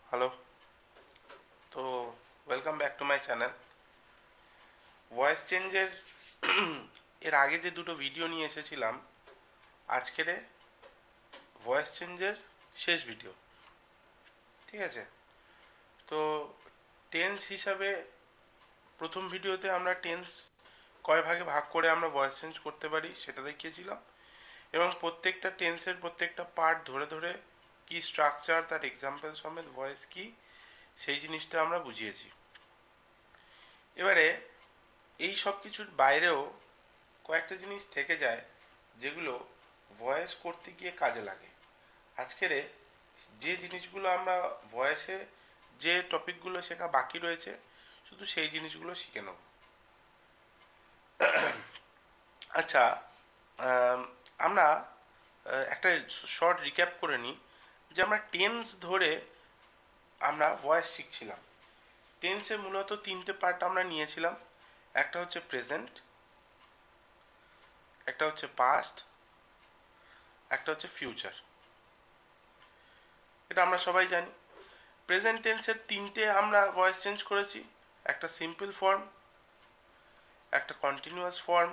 Hello. তো welcome back to my channel. Voice চেঞ্জের এর আগে যে দুটো ভিডিও নিয়ে এসেছিলাম, আজকের ভয়েস চেঞ্জের শেষ ভিডিও। ঠিক আছে? তো টেন্স হিসাবে প্রথম ভিডিওতে আমরা টেন্স কয় ভাগে ভাগ করে আমরা ভয়েস চেঞ্জ করতে পারি সেটা দেখিয়েছিলাম, এবং প্রত্যেকটা টেন্সের প্রত্যেকটা পার্ট ধরে ধরে কি স্ট্রাকচার, তার এক্সাম্পল সমেত ভয়েস কি, সেই জিনিসটা আমরা বুঝিয়েছি। এবারে এই সব কিছুর বাইরেও কয়েকটা জিনিস থেকে যায় যেগুলো ভয়েস করতে গিয়ে কাজে লাগে। আজকের যে জিনিসগুলো আমরা ভয়েসে, যে টপিকগুলো শেখা বাকি রয়েছে, শুধু সেই জিনিসগুলো শিখে নেব। আচ্ছা, আম, আমরা একটা শর্ট রিক্যাপ করে নিই যে আমরা টেন্স ধরে আমরা ভয়েস শিখছিলাম। টেন্সে মূলত তিনটে পার্ট আমরা নিয়েছিলাম। একটা হচ্ছে প্রেজেন্ট, একটা হচ্ছে পাস্ট, একটা হচ্ছে ফিউচার। এটা আমরা সবাই জানি। প্রেজেন্ট টেন্সের তিনটে আমরা ভয়েস চেঞ্জ করেছি। একটা সিম্পল ফর্ম, একটা কন্টিনিউয়াস ফর্ম,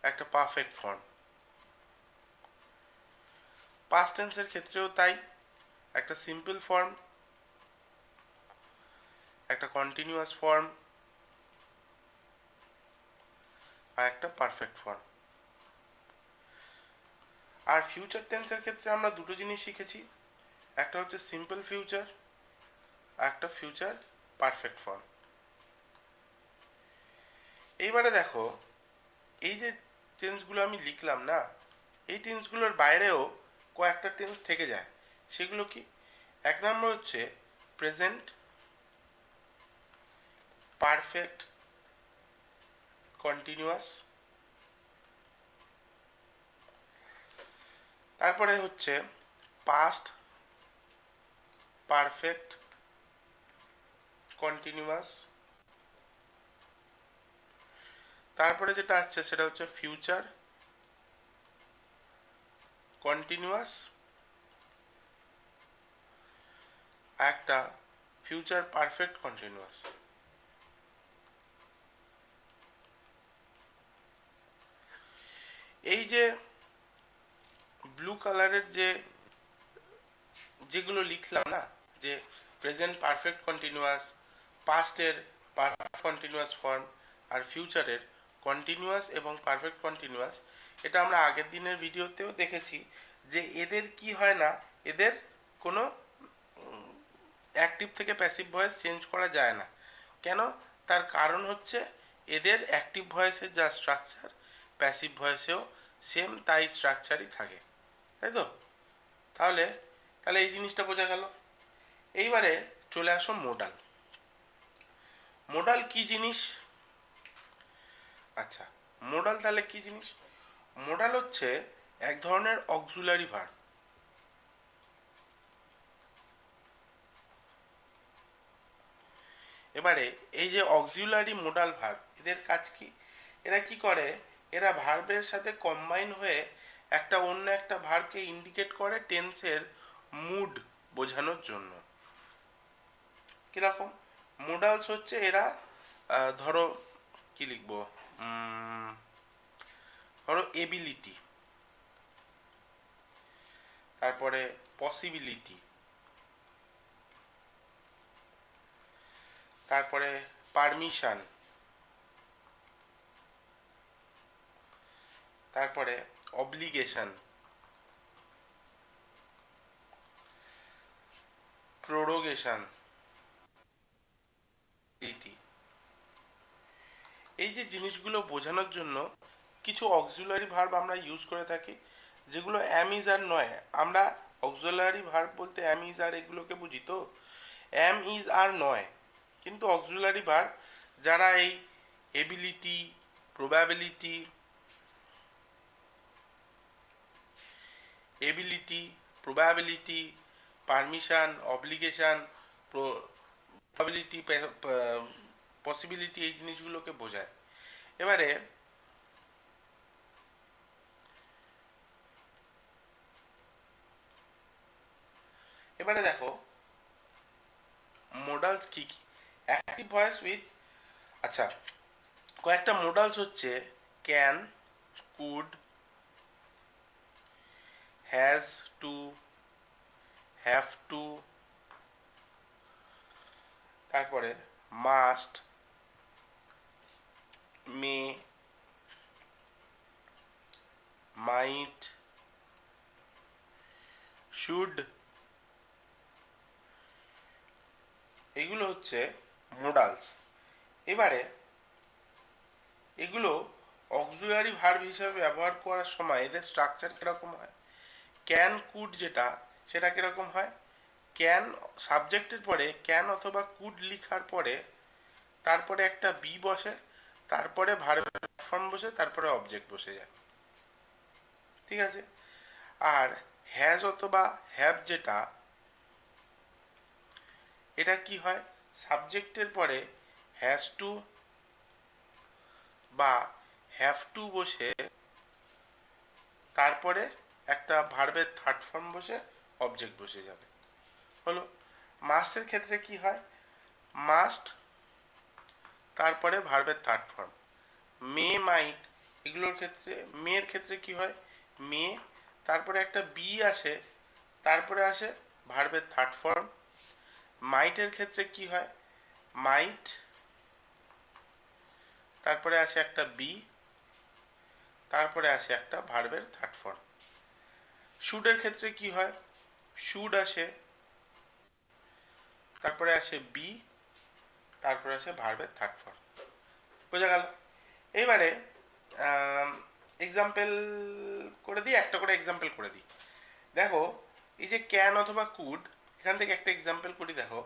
একটা পারফেক্ট ফর্ম। পাস্ট টেন্সের ক্ষেত্রেও তাই, একটা সিম্পল ফর্ম, একটা কন্টিনিউয়াস ফর্ম, আর একটা পারফেক্ট ফর্ম। আর ফিউচার টেন্সের ক্ষেত্রে আমরা দুটো জিনিস শিখেছি। একটা হচ্ছে সিম্পল ফিউচার, আর একটা ফিউচার পারফেক্ট ফর্ম। এইবারে দেখো, এই যে টেন্সগুলো আমি লিখলাম না, এই টেন্সগুলোর বাইরেও কয়েকটা টেন্স থেকে যায়। সেগুলো কি? এক নম্বর হচ্ছে প্রেজেন্ট, পারফেক্ট, কন্টিনিউয়াস। তারপরে হচ্ছে পাস্ট, পারফেক্ট, কন্টিনিউয়াস। তারপরে যেটা আসছে সেটা হচ্ছে ফিউচার, কন্টিনিউয়াস, একটা ফিউচার পারফেক্ট কন্টিনিউয়াস। এই যে ব্লু কালারের যেগুলো লিখলাম না, যে প্রেজেন্ট পারফেক্ট কন্টিনিউয়াস, পাস্টের পারফেক্ট কন্টিনিউয়াস ফর্ম, আর ফিউচারের কন্টিনিউয়াস এবং পারফেক্ট কন্টিনিউয়াস, এটা আমরা আগের দিনের ভিডিওতেও দেখেছি যে এদের কি হয় না, এদের কোনো অ্যাক্টিভ থেকে প্যাসিভ ভয়েস চেঞ্জ করা যায় না। কেন? তার কারণ হচ্ছে এদের অ্যাক্টিভ ভয়েসের যা স্ট্রাকচার, প্যাসিভ ভয়েসেও সেম তাই স্ট্রাকচারই থাকে। তাই তো? তাহলে তাহলে এই জিনিসটা বোঝা গেল। এইবারে চলে আসো মোডাল। মোডাল কি জিনিস? আচ্ছা, মোডাল তাহলে কি জিনিস? মোডাল হচ্ছে এক ধরনের অক্সিলারি ভার্ব। এবারে এই যে অক্সিলারি মোডাল ভার্ব, এদের কাজ কি? এরা কি করে? এরা ভার্বের সাথে কম্বাইন হয়ে একটা অন্য একটা ভার্বকে ইন্ডিকেট করে টেন্সের মুড বোঝানোর জন্য। কিরকম? মোডালস হচ্ছে এরা, ধরো কি লিখবো, উম, ধরো এবিলিটি, তারপরে পসিবিলিটি, তারপরে পারমিশন, তারপরে অব্লিগেশন, প্রোরোগেশন, রীতি। এই যে জিনিসগুলো বোঝানোর জন্য কিছু অক্সিলারি ভার্ব আমরা ইউজ করে থাকি, যেগুলো অ্যাম ইজ আর নয়। আমরা অক্সিলারি ভার্ব বলতে অ্যাম ইজ আর এগুলোকে বুঝি তো। অ্যাম ইজ আর নয়, কিন্তু অক্সিলারি ভার্ব যারা এই ability, probability, ability, probability, permission, obligation, probability, possibility, এই জিনিসগুলোকে বোঝায়। এবারে এবারে দেখো মোডালস কি কি। অ্যাক্টিভ ভয়েস উইথ, আচ্ছা, কয়েকটা মোডালস হচ্ছে can, could, has to, have to, তারপরে মাস্ট, মে, মাইট, শুড, এগুলো হচ্ছে মোডালস। এবারে এগুলো অক্সিলারি ভার্ব হিসাবে ব্যবহার করার সময় এদের স্ট্রাকচার কিরকম হয়? ক্যান, কুড যেটা, সেটা কিরকম হয়? ক্যান সাবজেক্টের পরে ক্যান অথবা কুড লিখার পরে তারপরে একটা বি বসে, তারপরে ভার্বের ফর্ম বসে, তারপরে অবজেক্ট বসে যায়। ঠিক আছে? আর হ্যাজ অথবা হ্যাভ যেটা, এটা কি হয়? সাবজেক্টের পরে হ্যাজ টু বা হ্যাভ টু বসে, তারপরে একটা ভার্বের থার্ড ফর্ম বসে অবজেক্ট বসে যাবে। হলো। মাস্টের ক্ষেত্রে কি হয়? মাস্ট, তারপরে ভার্বের থার্ড ফর্ম। মে, মাইট, এগুলোর ক্ষেত্রে, মেয়ের ক্ষেত্রে কি হয়? মে, তারপরে একটা বি আসে, তারপরে আসে ভার্বের থার্ড ফর্ম। মাইটের ক্ষেত্রে কি হয়? মাইট, তারপরে আসে একটা বি, তারপরে আসে একটা ভার্বের থার্ড ফর্ম। শুডের ক্ষেত্রে কি হয়? শুড আসে, তারপরে আসে বি, তারপরে আসে ভার্বের থার্ড ফর্ম। বোঝা গেল? এইবারে এক্সাম্পল করে দিই, একটা করে এক্সাম্পল করে দিই। দেখো, এই যে ক্যান অথবা কুড, এখান থেকে একটা এক্সাম্পল করি। দেখো,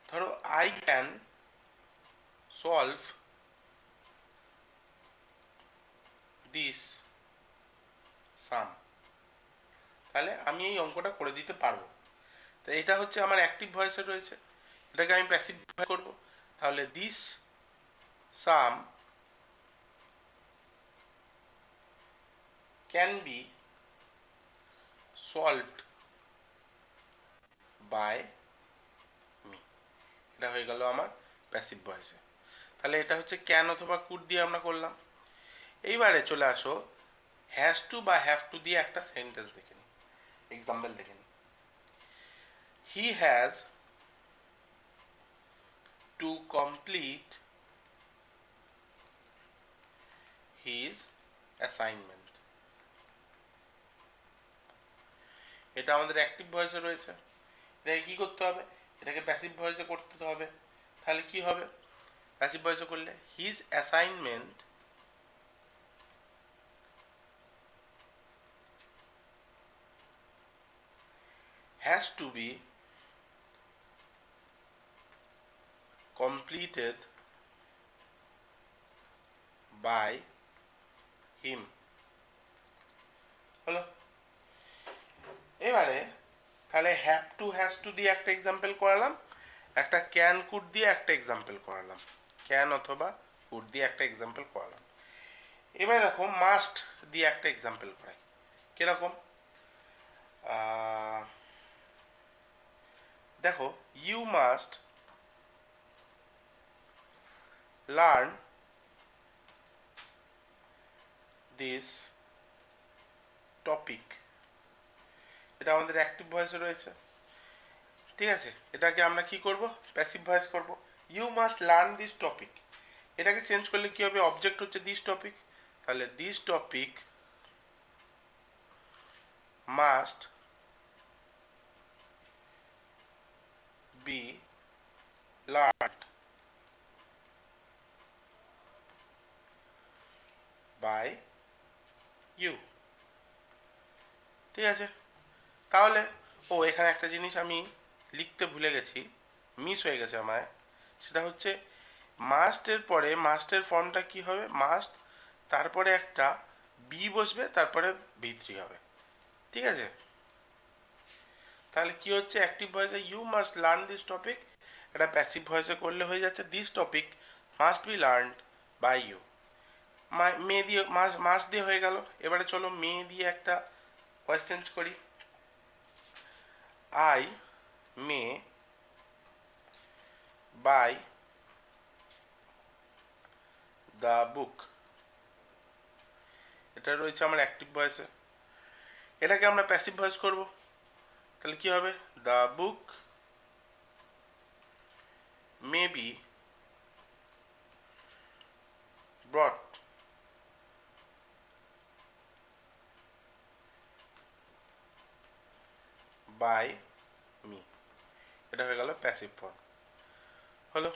ধরো আই ক্যান সলভ দিস সাম, তাহলে আমি এই অঙ্কটা করে দিতে পারবো। তো এটা হচ্ছে আমার অ্যাক্টিভ ভয়েসে রয়েছে, এটাকে আমি প্যাসিভ ভয়েস করব। তাহলে this sum can be solved by me, এটা হয়ে গেল আমার প্যাসিভ ভয়েসে। তাহলে এটা হচ্ছে ক্যান অথবা কুড দিয়ে আমরা করলাম। এইবারে চলে আসো হ্যাজ টু বা হ্যাভ টু দিয়ে একটা সেন্টেন্স দেখে নিই, এক্সাম্পল দেখে নিই। He has to complete his assignment, এটা আমাদের অ্যাক্টিভ ভয়েসে রয়েছে। এটাকে কি করতে হবে? এটাকে প্যাসিভ ভয়েসে করতে হবে। তাহলে কি হবে? প্যাসিভ ভয়েসে করলে his assignment has to be completed by him। হলো। এবারে তাহলে হ্যাভ টু হ্যাজ টু দিয়ে একটা এক্সাম্পল করালাম, একটা ক্যান কুড দিয়ে একটা এক্সাম্পল করালাম, ক্যান অথবা কুড দিয়ে একটা এক্সাম্পল করালাম। এবারে দেখো মাস্ট দিয়ে একটা এক্সাম্পল করাই। কিরকম? দেখো, you must learn this topic, এটা আমাদের অ্যাক্টিভ ভয়েসে রয়েছে। ঠিক আছে, এটাকে আমরা কি করব? প্যাসিভ ভয়েস করব। You must learn this topic, এটাকে চেঞ্জ করলে কি হবে? অবজেক্ট হচ্ছে দিস টপিক, তাহলে this topic must be learned by you. ঠিক আছে, তাহলে এখানে একটা জিনিস আমি লিখতে ভুলে গেছি, মিস হয়ে গেছে আমার। সেটা হচ্ছে মাস্টের পরে মাস্টের ফর্মটা কি হবে? মাস্ট, তারপরে একটা বি বসবে, তারপরে ভি3 হবে। ঠিক আছে, তাহলে কি হচ্ছে? অ্যাক্টিভ ভয়েসে you must learn this topic, এটা প্যাসিভ ভয়েসে করলে হয়ে যাচ্ছে this topic must be learned by you. May দিয়ে মাস্ট দিয়ে হয়ে গেল। এবারে চলো মে দিয়ে একটা ভয়েস চেঞ্জ করি। I may buy the book, এটা রয়েছে আমার অ্যাক্টিভ ভয়েসে। এটাকে আমরা প্যাসিভ ভয়েস করব, তাহলে কি হবে? The book may be brought by me, এটা হয়ে গেল প্যাসিভ ফর্ম। হলো।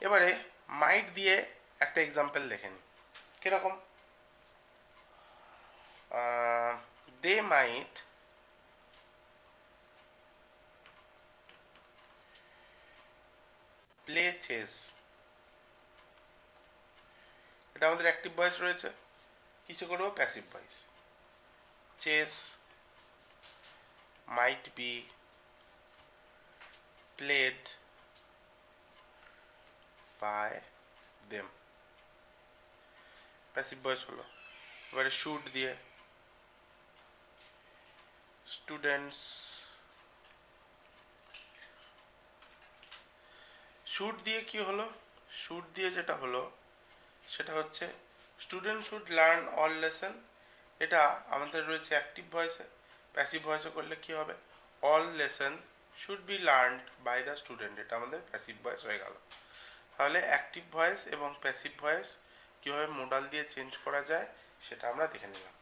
এবারে মাইট দিয়ে একটা এক্সাম্পল দেখে নিই কিরকম। দে মাইট প্লে চেস, এটা আমাদের অ্যাক্টিভ ভয়েস রয়েছে, কিছু করবো passive voice. Chess might be played by them, passive voice হলো। এবারে শুড দিয়ে স্টুডেন্টস, শুড দিয়ে কি হলো? শুড দিয়ে যেটা হলো সেটা হচ্ছে student should learn all lesson, এটা আমাদের রয়েছে অ্যাক্টিভ ভয়েসে। প্যাসিভ ভয়েসে করলে কি হবে? All lesson should be learned by the student, এটা আমাদের প্যাসিভ ভয়েস হয়ে গেল। তাহলে অ্যাক্টিভ ভয়েস এবং প্যাসিভ ভয়েস কীভাবে মোডাল দিয়ে চেঞ্জ করা যায় সেটা আমরা দেখে নিলাম।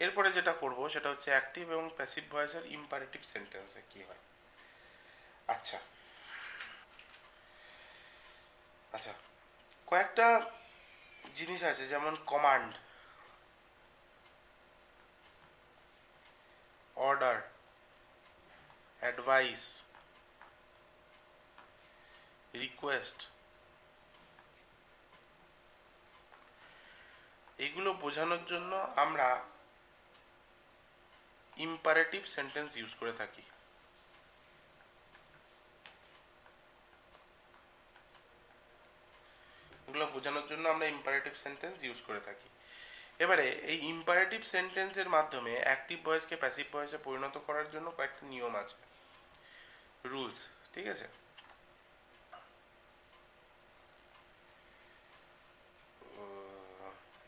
এরপরে যেটা করব সেটা হচ্ছে অ্যাক্টিভ এবং প্যাসিভ ভয়েসের ইম্পারেটিভ সেন্টেন্সে কি হয়। আচ্ছা আচ্ছা, কয়েকটা জিনিস আছে, যেমন কমান্ড, অর্ডার, অ্যাডভাইস, রিকোয়েস্ট, এগুলো বোঝানোর জন্য আমরা ইম্পারেটিভ সেন্টেন্স ইউজ করে থাকি। এগুলো বোঝানোর জন্য আমরা ইম্পারেটিভ সেন্টেন্স ইউজ করে থাকি। এবারে এই ইম্পারেটিভ সেন্টেন্সের মাধ্যমে অ্যাক্টিভ ভয়েসকে প্যাসিভ ভয়েসে পরিণত করার জন্য কয়েকটা নিয়ম আছে, রুলস, ঠিক আছে?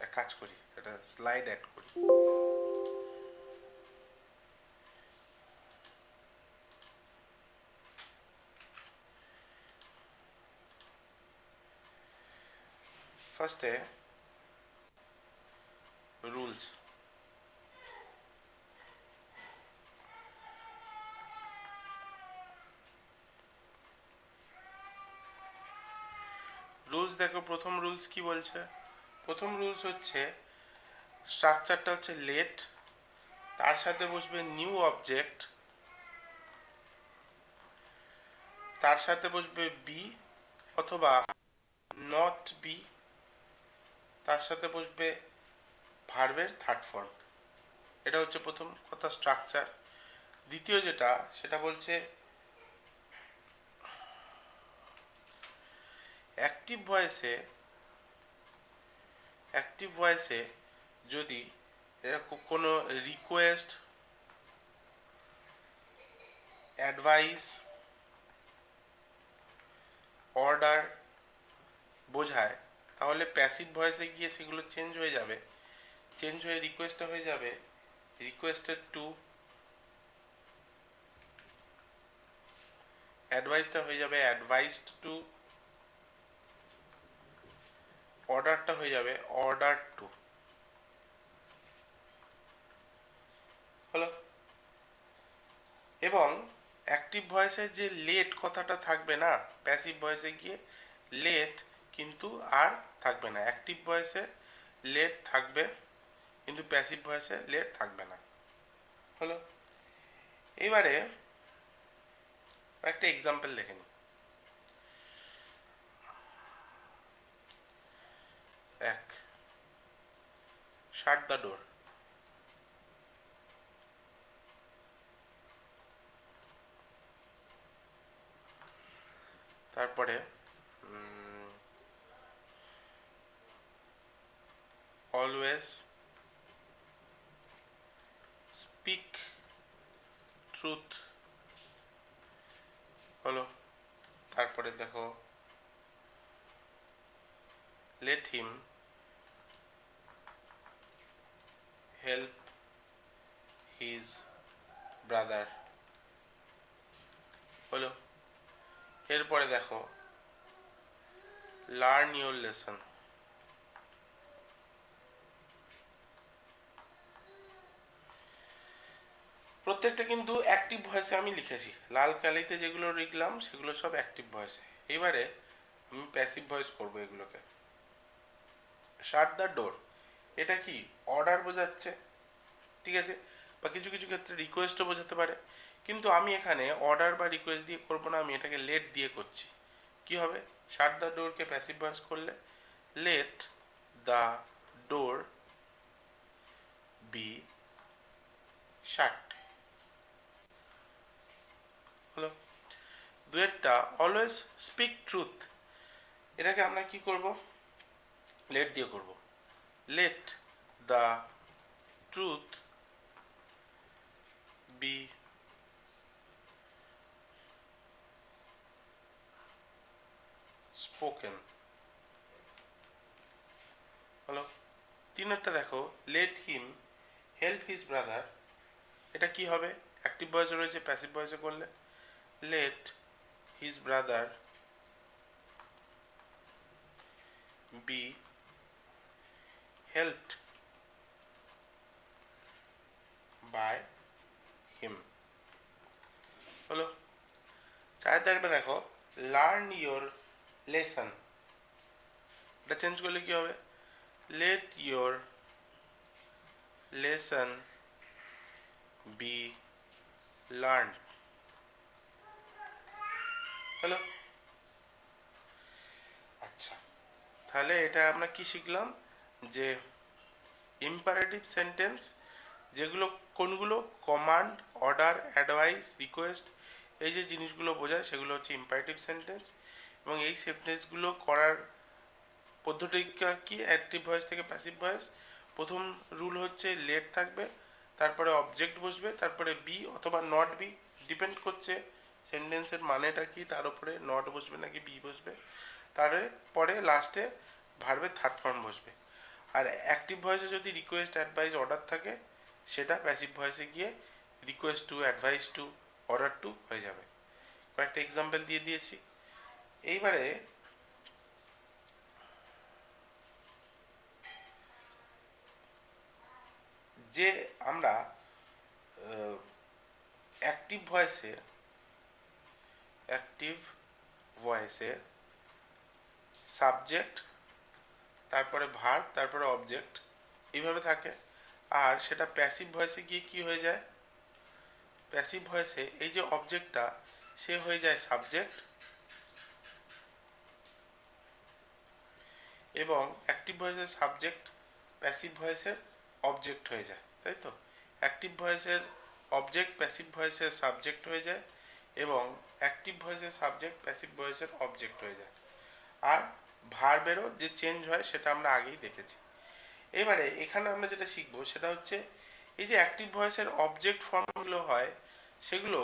এক কাজ করি, একটা স্লাইড অ্যাড করি। ফার্স্টে রুলস, রুলস দেখো, প্রথম রুলস কি বলছে? প্রথম রুলস হচ্ছে স্ট্রাকচারটা হচ্ছে লেট, তার সাথে বসবে নিউ অবজেক্ট, তার সাথে বসবে বি অথবা নট বি, তার সাথে বসবে ভার্বের থার্ড ফর্ম। এটা হচ্ছে প্রথম কথা, স্ট্রাকচার। দ্বিতীয় যেটা সেটা বলছে অ্যাক্টিভ ভয়েসে, অ্যাক্টিভ ভয়েসে যদি এরকম কোনো রিকোয়েস্ট, অ্যাডভাইস, অর্ডার বোঝায়, তাহলে প্যাসিভ ভয়েসে গিয়ে সেগুলো চেঞ্জ হয়ে যাবে, চেঞ্জ হয়ে রিকোয়েস্টটা হয়ে যাবে রিকোয়েস্টেড টু, অ্যাডভাইসটা হয়ে যাবে অ্যাডভাইসড টু, অর্ডারটা হয়ে যাবে অর্ডার টু। হলো। এবং অ্যাক্টিভ ভয়েসে যে লেট কথাটা থাকবে না, প্যাসিভ ভয়েসে গিয়ে লেট কিন্তু আর থাকবে না। অ্যাক্টিভ ভয়েসে লেট থাকবে কিন্তু প্যাসিভ ভয়েসে লেট থাকবে না। হলো। এবারে একটা এক্সাম্পল দেখে নিই। এক, শাট দ্য ডোর। তারপরে অলওয়েজ স্পিক ট্রুথ হলো। তারপরে দেখো let him help his brother, হলো। এরপরে দেখো learn your lesson, প্রত্যেকটা কিন্তু অ্যাক্টিভ ভয়েসে আমি লিখেছি, লাল কালিতে যেগুলো লিখলাম সেগুলো সব অ্যাক্টিভ ভয়েসে। এবারে আমি প্যাসিভ ভয়েস করব এগুলোকে। শাট দ্য ডোর, এটা কি অর্ডার বোঝাচ্ছে, ঠিক আছে, বা কিছু কিছু ক্ষেত্রে রিকোয়েস্টও বোঝাতে পারে, কিন্তু আমি এখানে অর্ডার বা রিকোয়েস্ট দিয়ে করব না, আমি এটাকে লেট দিয়ে করছি। কি হবে, শাট দ্য ডোরকে প্যাসিভ ভয়েস করলে লেট দ্য ডোর বি শাট, হলো। দুয়েরটা অলওয়েজ স্পিক ট্রুথ, এটাকে আমরা কি করব, লেট দিয়ে করব। Let the truth be spoken, হলো। তিনেরটা দেখো let him help his brother, এটা কি হবে, অ্যাক্টিভ ভয়েসে রয়েছে, প্যাসিভ ভয়েসে করলে let his brother be helped by him, হলো। চারের দাগটা দেখো লার্ন ইয়োর লেসন, এটা চেঞ্জ করলে কি হবে, let your lesson be learn, হলো। আচ্ছা, তাহলে এটা আমরা কি শিখলাম, যে ইম্পারেটিভ সেন্টেন্স যেগুলো কোনগুলো, কমান্ড, অর্ডার, অ্যাডভাইস, রিকোয়েস্ট, এই যে জিনিসগুলো বোঝায় সেগুলো হচ্ছে ইম্পারেটিভ সেন্টেন্স। এবং এই সেন্টেন্সগুলো করার পদ্ধতিটা কি, অ্যাক্টিভ ভয়েস থেকে প্যাসিভ ভয়েস। প্রথম রুল হচ্ছে লেট থাকবে, তারপরে অবজেক্ট বসবে, তারপরে বি অথবা নট বি, ডিপেন্ড করছে সেন্টেন্সের মানেটা কি তার উপরে নট বসবে নাকি বি বসবে। তারপরে লাস্টে ভার্বের থার্ড ফর্ম বসবে। আর অ্যাক্টিভ ভয়েসে যদি রিকোয়েস্ট, অ্যাডভাইস, অর্ডার থাকে, সেটা প্যাসিভ ভয়েসে গিয়ে request to, advise to, order to হয়ে যাবে। কয়েকটা এক্সাম্পল দিয়ে দিয়েছি। এইবারে যে আমরা অ্যাক্টিভ ভয়েসে সাবজেক্ট, তারপরে ভার্ব, তারপরে অবজেক্ট এইভাবে থাকে। আর সেটা প্যাসিভ ভয়েসে গিয়ে কি হয়ে যায়, প্যাসিভ ভয়েসে এই যে অবজেক্টটা সে হয়ে যায় সাবজেক্ট, এবং অ্যাক্টিভ ভয়েসের সাবজেক্ট প্যাসিভ ভয়েসের অবজেক্ট হয়ে যায়, তাই তো। অ্যাক্টিভ ভয়েসের অবজেক্ট প্যাসিভ ভয়েসের সাবজেক্ট হয়ে যায়, এবং অ্যাক্টিভ ভয়েসের সাবজেক্ট প্যাসিভ ভয়েসের অবজেক্ট হয়ে যায়। আর ভার্বেরও যে চেঞ্জ হয় সেটা আমরা আগেই দেখেছি। এবারে এখানে আমরা যেটা শিখবো সেটা হচ্ছে এই যে অ্যাক্টিভ ভয়েসের অবজেক্ট ফর্মগুলো হয়, সেগুলো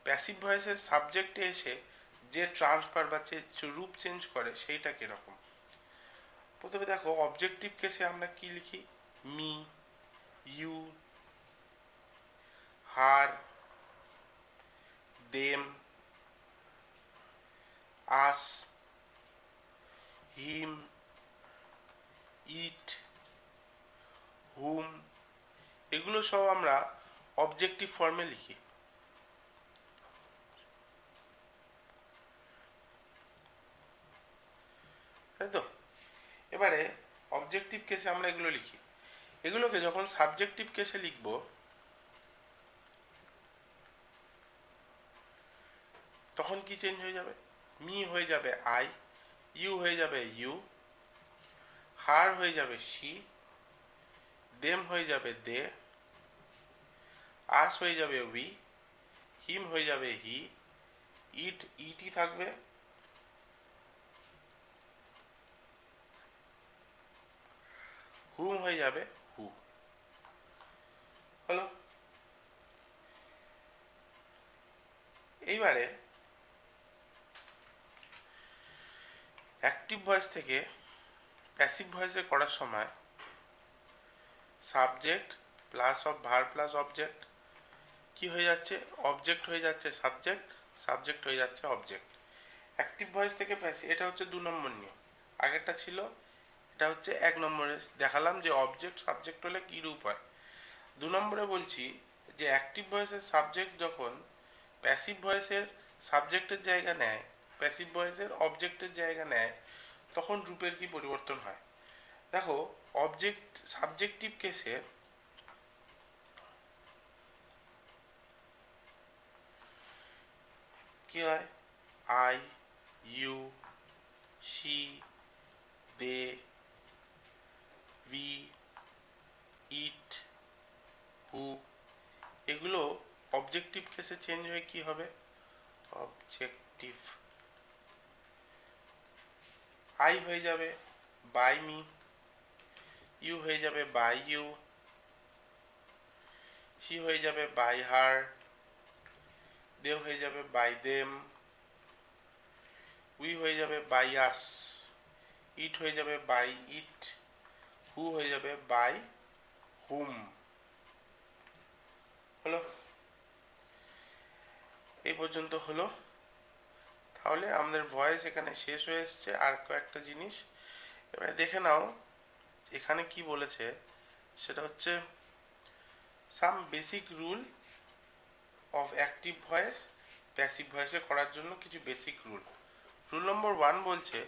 প্যাসিভ ভয়েসের সাবজেক্টে এসে যে ট্রান্সফার বা রূপ চেঞ্জ করে সেইটা কিরকম। প্রথমে দেখো অবজেক্টিভ কেসে আমরা কি লিখি, মি, ইউ, হার, দেম, আস, হিম, ইট, হুম, এগুলো সব আমরা অবজেক্টিভ ফর্মে লিখি, তাই তো। এবারে অবজেক্টিভ কেসে আমরা এগুলো লিখি, এগুলোকে যখন সাবজেক্টিভ কেসে লিখব তখন কি চেঞ্জ হয়ে যাবে, মি হয়ে যাবে আই, ইউ হয়ে যাবে ইউ, হার হয়ে যাবে শি, দেম হয়ে যাবে দে, আস হয়ে যাবে উই, হিম হয়ে যাবে হি, ইট ইটি থাকবে, হুম হয়ে যাবে হু, হলো। এইবারে অ্যাক্টিভ ভয়েস থেকে প্যাসিভ ভয়েসে করার সময় subject plus of verb plus object কি হয়ে যাচ্ছে, অবজেক্ট হয়ে যাচ্ছে সাবজেক্ট, সাবজেক্ট হয়ে যাচ্ছে অবজেক্ট। অ্যাক্টিভ ভয়েস থেকে প্যাসিভ, এটা হচ্ছে 2 নম্বর নিয়ম। আগেরটা ছিল, এটা হচ্ছে 1 নম্বরে দেখালাম যে অবজেক্ট সাবজেক্ট হলে কী রূপ হয়। 2 নম্বরে বলছি যে অ্যাক্টিভ ভয়েসের সাবজেক্ট যখন প্যাসিভ ভয়েসের সাবজেক্টের জায়গা নেয়, প্যাসিভ ভয়েসের অবজেক্টের জায়গা নেয়, তখন রূপের কি পরিবর্তন হয়। দেখো, অবজেক্ট সাবজেক্টিভ কেসে কি হয়, I, you, she, they, we, it, who, এগুলো অবজেক্টিভ কেসে চেঞ্জ হয়ে কি হবে, অবজেক্টিভ। আই হয়ে যাবে বাই মি, ইউ হয়ে যাবে বাই ইউ, শি হয়ে যাবে বাই হার, দে হয়ে যাবে বাই দেম, উই হয়ে যাবে বাই আস, ইট হয়ে যাবে বাই ইট, হু হয়ে যাবে বাই হুম। হলো, এই পর্যন্ত হলো। তাহলে আমাদের ভয়েস এখানে শেষ হয়ে এসছে। আর কয়েকটা জিনিস এবারে দেখে নাও, এখানে কি বলেছে সেটা হচ্ছে some basic rule of active voice passive ভয়েসে করার জন্য কিছু বেসিক রুল। রুল নম্বর 1 বলছে,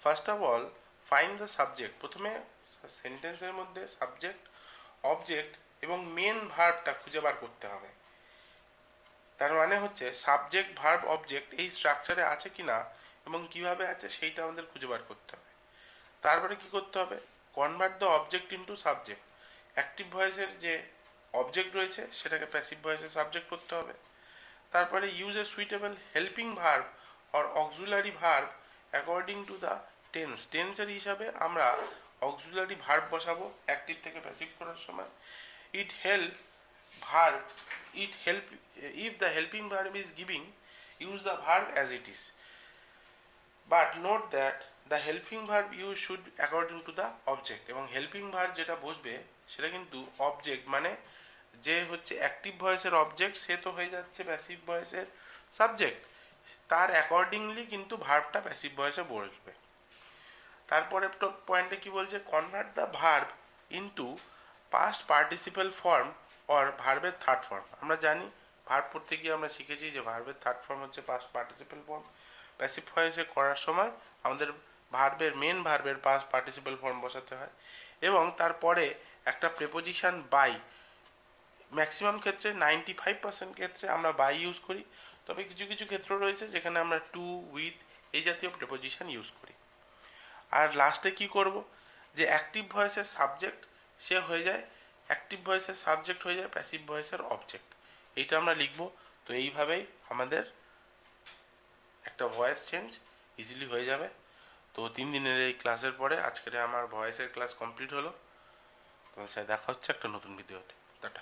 first of all find the subject. প্রথমে সেন্টেন্সের মধ্যে সাবজেক্ট, অবজেক্ট এবং মেন ভার্বটা খুঁজে বার করতে হবে। তার মানে হচ্ছে সাবজেক্ট ভার্ব অবজেক্ট এই স্ট্রাকচারে আছে কিনা এবং কিভাবে আছে সেইটা আমাদের খুঁজে বার করতে হবে। তারপরে কি করতে হবে, convert the object into subject. Active ভয়েসের যে অবজেক্ট রয়েছে সেটাকে প্যাসিভ ভয়েসে সাবজেক্ট করতে হবে। তারপরে use a suitable helping verb or auxiliary verb according to the tense. টেন্সের হিসাবে আমরা অক্সিলারি ভার্ব বসাবো অ্যাক্টিভ থেকে প্যাসিভ করার সময়। It help verb, it help, if the helping verb is giving, use the verb as it is, but note that the helping verb use should according to the object। এবং helping verb যেটা বসবে সেটা কিন্তু object, মানে যে হচ্ছে active ভয়েসের object সে তো হয়ে যাচ্ছে প্যাসিভ ভয়েসের সাবজেক্ট, তার অ্যাকর্ডিংলি কিন্তু ভার্বটা প্যাসিভ ভয়েসে বসবে। তারপরে পয়েন্টে কি বলছে, convert the verb into past participle form or ভার্বের থার্ড ফর্ম। আমরা জানি ভার্ব পড়তে গিয়ে আমরা শিখেছি যে ভার্বের থার্ড ফর্ম হচ্ছে পাস্ট পার্টিসিপাল ফর্ম। প্যাসিভ ভয়েসে করার সময় আমাদের ভার্বের মেন ভার্বের পাস্ট পার্টিসিপাল ফর্ম বসাতে হয় এবং তারপরে একটা প্রেপোজিশন বাই। ম্যাক্সিমাম ক্ষেত্রে 95% ক্ষেত্রে আমরা বাই ইউজ করি, তবে কিছু কিছু ক্ষেত্র রয়েছে যেখানে আমরা টু, উইথ এই জাতীয় প্রেপোজিশন ইউজ করি। আর লাস্টে কি করব, যে অ্যাক্টিভ ভয়েসের সাবজেক্ট সে হয়ে যায়, অ্যাক্টিভ ভয়েসের সাবজেক্ট হয়ে যায় প্যাসিভ ভয়েসের অবজেক্ট, এইটা আমরা লিখব। তো এইভাবেই আমাদের একটা ভয়েস চেঞ্জ ইজিলি হয়ে যাবে। তো 3 দিনের এই ক্লাসের পরে আজকের আমার ভয়েসের ক্লাস কমপ্লিট হলো। তোমার সাথে দেখা হচ্ছে একটা নতুন ভিডিওতে। টাটা।